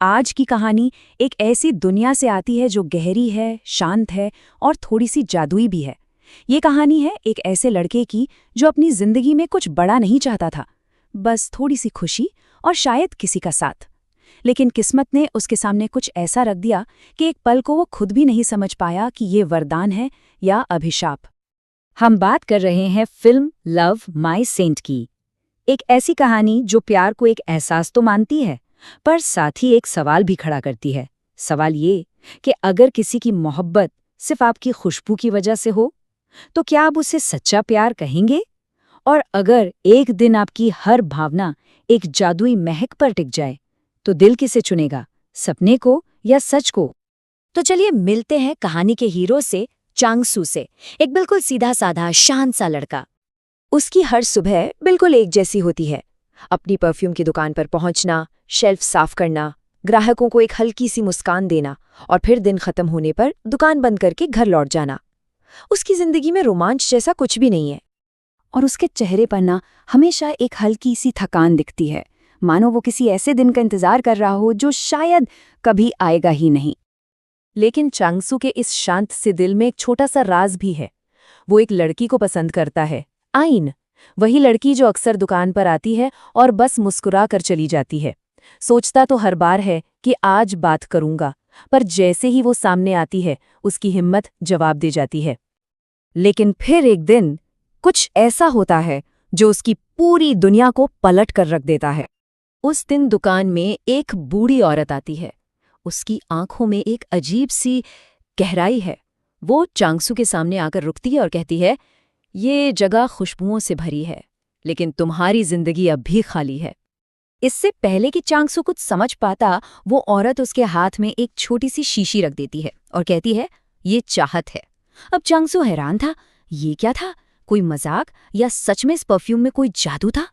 आज की कहानी एक ऐसी दुनिया से आती है जो गहरी है, शांत है और थोड़ी सी जादुई भी है। ये कहानी है एक ऐसे लड़के की जो अपनी जिंदगी में कुछ बड़ा नहीं चाहता था, बस थोड़ी सी खुशी और शायद किसी का साथ। लेकिन किस्मत ने उसके सामने कुछ ऐसा रख दिया कि एक पल को वो खुद भी नहीं समझ पाया कि ये वरदान है या अभिशाप। हम बात कर रहे हैं फिल्म लव माय सेंट की। एक ऐसी कहानी जो प्यार को एक एहसास तो मानती है, पर साथ ही एक सवाल भी खड़ा करती है। सवाल ये कि अगर किसी की मोहब्बत सिर्फ आपकी खुशबू की वजह से हो, तो क्या आप उसे सच्चा प्यार कहेंगे? और अगर एक दिन आपकी हर भावना एक जादुई महक पर टिक जाए, तो दिल किसे चुनेगा, सपने को या सच को? तो चलिए मिलते हैं कहानी के हीरो से, चांगसू से। एक बिल्कुल सीधा साधा शांत सा लड़का। उसकी हर सुबह बिल्कुल एक जैसी होती है। अपनी परफ्यूम की दुकान पर पहुंचना, शेल्फ साफ करना, ग्राहकों को एक हल्की सी मुस्कान देना और फिर दिन खत्म होने पर दुकान बंद करके घर लौट जाना। उसकी जिंदगी में रोमांच जैसा कुछ भी नहीं है। और उसके चेहरे पर ना हमेशा एक हल्की सी थकान दिखती है, मानो वो किसी ऐसे दिन का इंतजार कर रहा हो जो शायद कभी आएगा ही नहीं। लेकिन चांगसू के इस शांत से दिल में एक छोटा सा राज भी है। वो एक लड़की को पसंद करता है, आइन। वही लड़की जो अक्सर दुकान पर आती है और बस मुस्कुरा कर चली जाती है। सोचता तो हर बार है कि आज बात करूंगा, पर जैसे ही वो सामने आती है उसकी हिम्मत जवाब दे जाती है। लेकिन फिर एक दिन कुछ ऐसा होता है जो उसकी पूरी दुनिया को पलट कर रख देता है। उस दिन दुकान में एक बूढ़ी औरत आती है। उसकी आंखों में एक अजीब सी गहराई है। वो चांगसू के सामने आकर रुकती है और कहती है, ये जगह खुशबुओं से भरी है, लेकिन तुम्हारी जिंदगी अब भी खाली है। इससे पहले कि चांगसू कुछ समझ पाता, वो औरत उसके हाथ में एक छोटी सी शीशी रख देती है और कहती है, ये चाहत है। अब चांगसू हैरान था, ये क्या था? कोई मजाक या सच में इस परफ्यूम में कोई जादू था?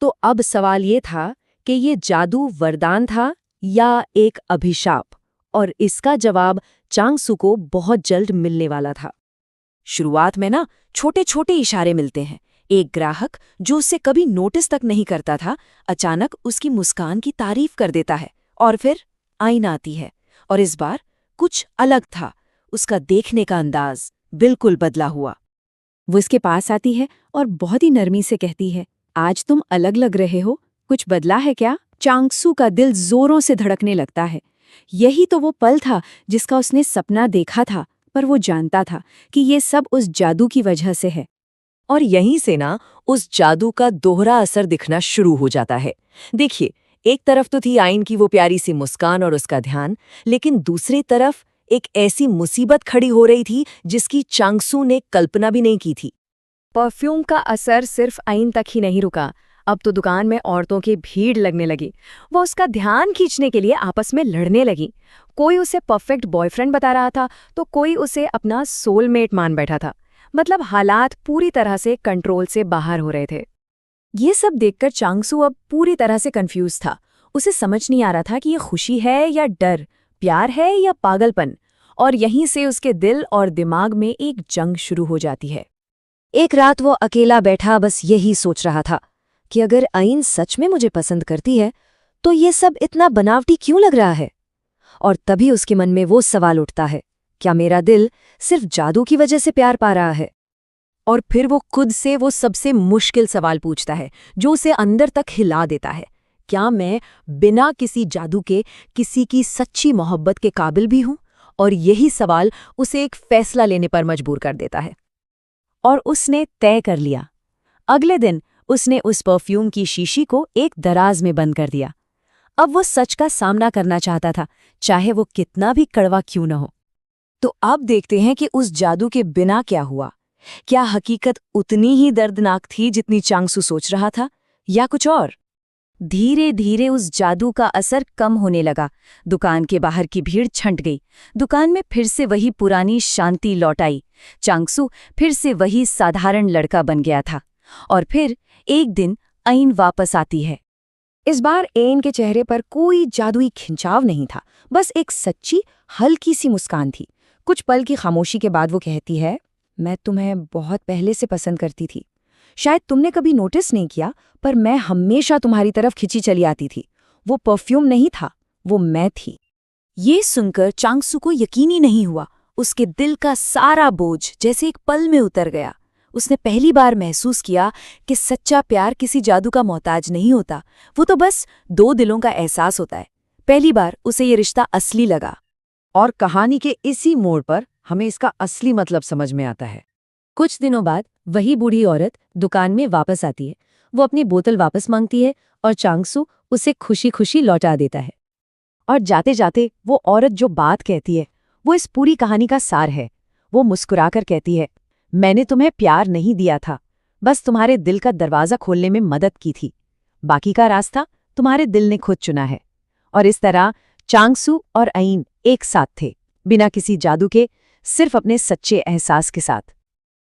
तो अब सवाल ये था कि ये जादू वरदान था या एक अभिशाप, और इसका जवाब चांगसू को बहुत जल्द मिलने वाला था। शुरुआत में ना छोटे छोटे इशारे मिलते हैं। एक ग्राहक जो उसे कभी नोटिस तक नहीं करता था, अचानक उसकी मुस्कान की तारीफ कर देता है। और फिर आइन आती है, और इस बार कुछ अलग था। उसका देखने का अंदाज बिल्कुल बदला हुआ। वो इसके पास आती है और बहुत ही नरमी से कहती है, आज तुम अलग लग रहे हो, कुछ बदला है क्या? चांगसू का दिल जोरों से धड़कने लगता है। यही तो वो पल था जिसका उसने सपना देखा था, पर वो जानता था कि ये सब उस जादू की वजह से है। और यहीं से ना उस जादू का दोहरा असर दिखना शुरू हो जाता है। देखिए, एक तरफ तो थी आइन की वो प्यारी सी मुस्कान और उसका ध्यान, लेकिन दूसरी तरफ एक ऐसी मुसीबत खड़ी हो रही थी जिसकी चांगसू ने कल्पना भी नहीं की थी। परफ्यूम का असर सिर्फ आइन तक ही नहीं रुका। अब तो दुकान में औरतों की भीड़ लगने लगी। वो उसका ध्यान खींचने के लिए आपस में लड़ने लगी। कोई उसे परफेक्ट बॉयफ्रेंड बता रहा था, तो कोई उसे अपना सोलमेट मान बैठा था। मतलब हालात पूरी तरह से कंट्रोल से बाहर हो रहे थे। ये सब देखकर चांगसू अब पूरी तरह से कंफ्यूज था। उसे समझ नहीं आ रहा था कि ये खुशी है या डर, प्यार है या पागलपन। और यहीं से उसके दिल और दिमाग में एक जंग शुरू हो जाती है। एक रात वो अकेला बैठा बस यही सोच रहा था कि अगर आइन सच में मुझे पसंद करती है, तो ये सब इतना बनावटी क्यों लग रहा है? और तभी उसके मन में वो सवाल उठता है, क्या मेरा दिल सिर्फ जादू की वजह से प्यार पा रहा है? और फिर वो खुद से वो सबसे मुश्किल सवाल पूछता है जो उसे अंदर तक हिला देता है, क्या मैं बिना किसी जादू के किसी की सच्ची मोहब्बत के काबिल भी हूं? और यही सवाल उसे एक फैसला लेने पर मजबूर कर देता है। और उसने तय कर लिया। अगले दिन उसने उस परफ्यूम की शीशी को एक दराज में बंद कर दिया। अब वो सच का सामना करना चाहता था, चाहे वो कितना भी कड़वा क्यों न हो। तो अब देखते हैं कि उस जादू के बिना क्या हुआ। क्या हकीकत उतनी ही दर्दनाक थी जितनी चांगसू सोच रहा था, या कुछ और? धीरे धीरे उस जादू का असर कम होने लगा। दुकान के बाहर की भीड़ छंट गई। दुकान में फिर से वही पुरानी शांति लौट आई। चांगसू फिर से वही साधारण लड़का बन गया था। और फिर एक दिन आइन वापस आती है। इस बार आइन के चेहरे पर कोई जादुई खिंचाव नहीं था, बस एक सच्ची हल्की सी मुस्कान थी। कुछ पल की खामोशी के बाद वो कहती है, मैं तुम्हें बहुत पहले से पसंद करती थी। शायद तुमने कभी नोटिस नहीं किया, पर मैं हमेशा तुम्हारी तरफ खिंची चली आती थी। वो परफ्यूम नहीं था, वो मैं थी। ये सुनकर चांगसू को यकीन ही नहीं हुआ। उसके दिल का सारा बोझ जैसे एक पल में उतर गया। उसने पहली बार महसूस किया कि सच्चा प्यार किसी जादू का मोहताज नहीं होता, वो तो बस दो दिलों का एहसास होता है। पहली बार उसे ये रिश्ता असली लगा। और कहानी के इसी मोड़ पर हमें इसका असली मतलब समझ में आता है। कुछ दिनों बाद वही बूढ़ी औरत दुकान में वापस आती है। वो अपनी बोतल वापस मांगती है और चांगसू उसे खुशी खुशी लौटा देता है। और जाते जाते वो औरत जो बात कहती है वो इस पूरी कहानी का सार है। वो मुस्कुराकर कहती है, मैंने तुम्हें प्यार नहीं दिया था, बस तुम्हारे दिल का दरवाज़ा खोलने में मदद की थी। बाकी का रास्ता तुम्हारे दिल ने खुद चुना है। और इस तरह चांगसू और अयीन एक साथ थे, बिना किसी जादू के, सिर्फ अपने सच्चे एहसास के साथ।